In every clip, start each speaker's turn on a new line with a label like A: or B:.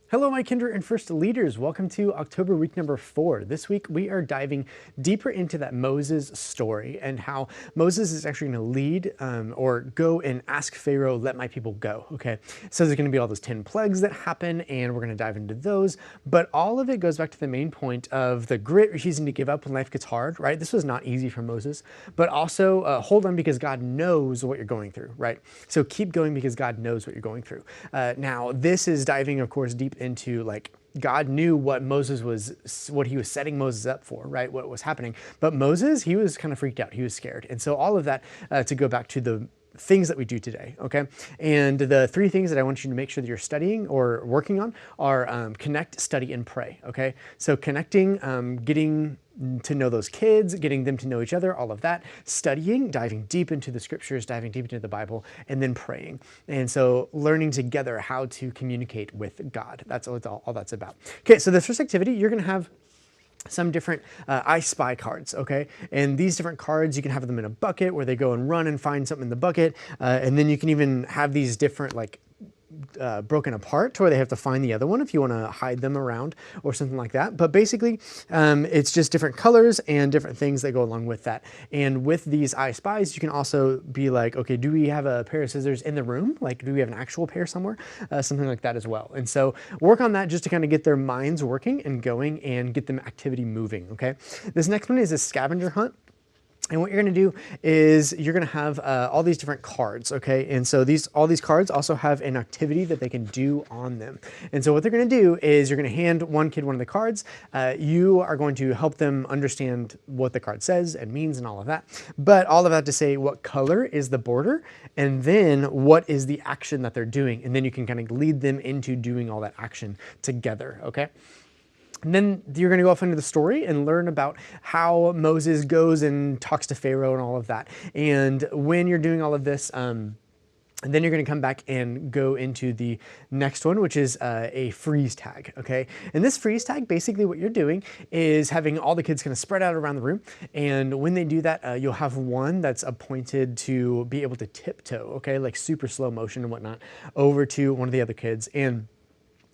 A: Hello, my Kinder and First Leaders. Welcome to October week number 4. This week we are diving deeper into that Moses story and how Moses is actually going to lead or go and ask Pharaoh, let my people go. Okay, so there's going to be all those 10 plagues that happen, and we're going to dive into those. But all of it goes back to the main point of the grit refusing to give up when life gets hard, right? This was not easy for Moses, but also hold on because God knows what you're going through, right? So keep going because God knows what you're going through. Now, this is diving, of course, deep into like God knew what what he was setting Moses up for, right? What was happening. But Moses, he was kind of freaked out. He was scared. And so all of that to go back to the things that we do today, okay? And the 3 things that I want you to make sure that you're studying or working on are connect, study, and pray, okay? So connecting, getting to know those kids, getting them to know each other, all of that, studying, diving deep into the scriptures, diving deep into the Bible, and then praying. And so learning together how to communicate with God. That's all that's about. Okay, so the first activity, you're gonna have some different I Spy cards, okay? And these different cards, you can have them in a bucket where they go and run and find something in the bucket. And then you can even have these different like broken apart to where they have to find the other one if you want to hide them around or something like that. But basically, it's just different colors and different things that go along with that. And with these I Spies, you can also be like, okay, do we have a pair of scissors in the room? Like, do we have an actual pair somewhere? Something like that as well. And so work on that just to kind of get their minds working and going and get them activity moving, okay? This next one is a scavenger hunt. And what you're going to do is you're going to have all these different cards, okay? And so all these cards also have an activity that they can do on them. And so what they're going to do is you're going to hand one kid one of the cards. You are going to help them understand what the card says and means and all of that. But all of that to say what color is the border and then what is the action that they're doing. And then you can kind of lead them into doing all that action together, okay? And then you're going to go off into the story and learn about how Moses goes and talks to Pharaoh and all of that. And when you're doing all of this, and then you're going to come back and go into the next one, which is a freeze tag, okay? And this freeze tag, basically what you're doing is having all the kids kind of spread out around the room. And when they do that, you'll have one that's appointed to be able to tiptoe, okay? Like super slow motion and whatnot, over to one of the other kids. And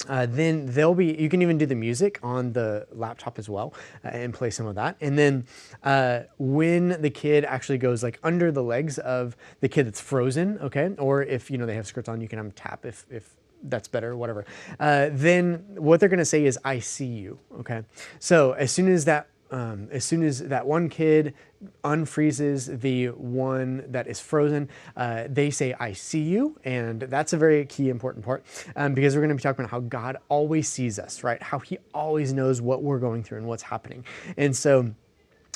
A: then you can even do the music on the laptop as well and play some of that. And then when the kid actually goes like under the legs of the kid that's frozen, okay? Or if, they have skirts on, you can have them tap if that's better, whatever. Then what they're gonna say is, I see you, okay? So as soon as that one kid unfreezes the one that is frozen, they say, I see you. And that's a very key important part because we're going to be talking about how God always sees us, right? How he always knows what we're going through and what's happening. And so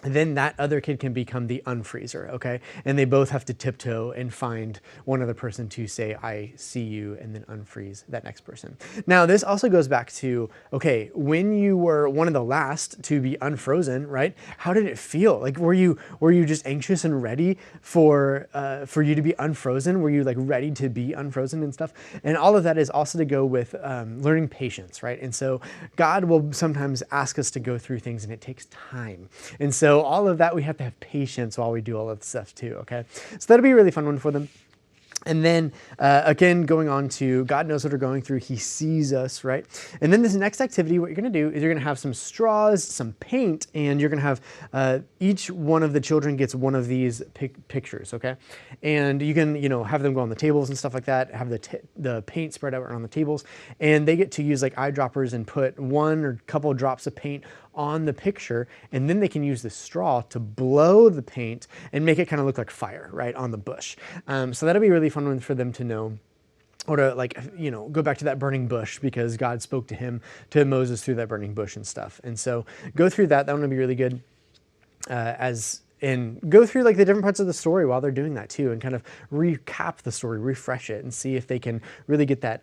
A: then that other kid can become the unfreezer, okay? And they both have to tiptoe and find one other person to say, I see you, and then unfreeze that next person. Now, this also goes back to, okay, when you were one of the last to be unfrozen, right? How did it feel? Like, were you just anxious and ready for you to be unfrozen? Were you like ready to be unfrozen and stuff? And all of that is also to go with learning patience, right? And so God will sometimes ask us to go through things and it takes time. And so all of that, we have to have patience while we do all of the stuff too, okay? So that'll be a really fun one for them. And then again, going on to God knows what we're going through. He sees us, right? And then this next activity, what you're going to do is you're going to have some straws, some paint, and you're going to have each one of the children gets one of these pictures, okay? And you can, have them go on the tables and stuff like that, have the paint spread out on the tables, and they get to use like eyedroppers and put one or couple of drops of paint on the picture, and then they can use the straw to blow the paint and make it kind of look like fire, right, on the bush. So that'll be a really fun one for them to know, or to go back to that burning bush because God spoke to Moses through that burning bush and stuff. And so go through that. That one will be really good and go through like the different parts of the story while they're doing that too, and kind of recap the story, refresh it, and see if they can really get that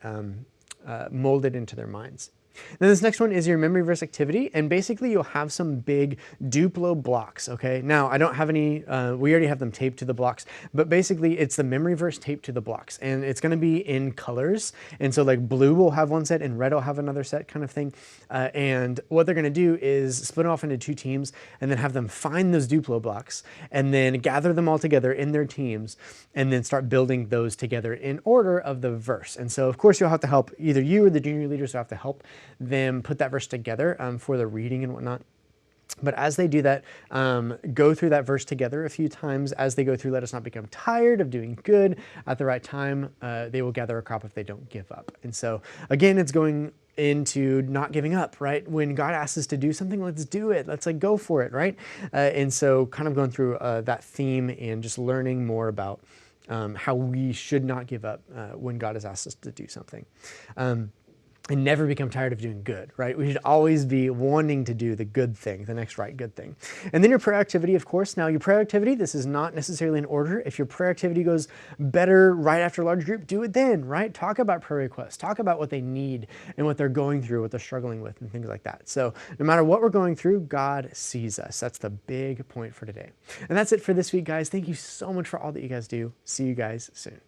A: molded into their minds. Then this next one is your memory verse activity, and basically you'll have some big Duplo blocks, okay? Now, I don't have any, we already have them taped to the blocks, but basically it's the memory verse taped to the blocks, and it's gonna be in colors, and so like blue will have one set and red will have another set kind of thing, and what they're gonna do is split off into two teams and then have them find those Duplo blocks and then gather them all together in their teams and then start building those together in order of the verse. And so of course you'll have to help, either you or the junior leaders will have to help them put that verse together for the reading and whatnot. But as they do that, go through that verse together a few times. As they go through, let us not become tired of doing good. At the right time, they will gather a crop if they don't give up. And so again, it's going into not giving up, right? When God asks us to do something, let's do it. Let's like go for it, right? And so kind of going through that theme and just learning more about how we should not give up when God has asked us to do something. And never become tired of doing good, right? We should always be wanting to do the good thing, the next right good thing. And then your prayer activity, of course. Now your prayer activity, this is not necessarily in order. If your prayer activity goes better right after large group, do it then, right? Talk about prayer requests, talk about what they need and what they're going through, what they're struggling with and things like that. So no matter what we're going through, God sees us. That's the big point for today. And that's it for this week, guys. Thank you so much for all that you guys do. See you guys soon.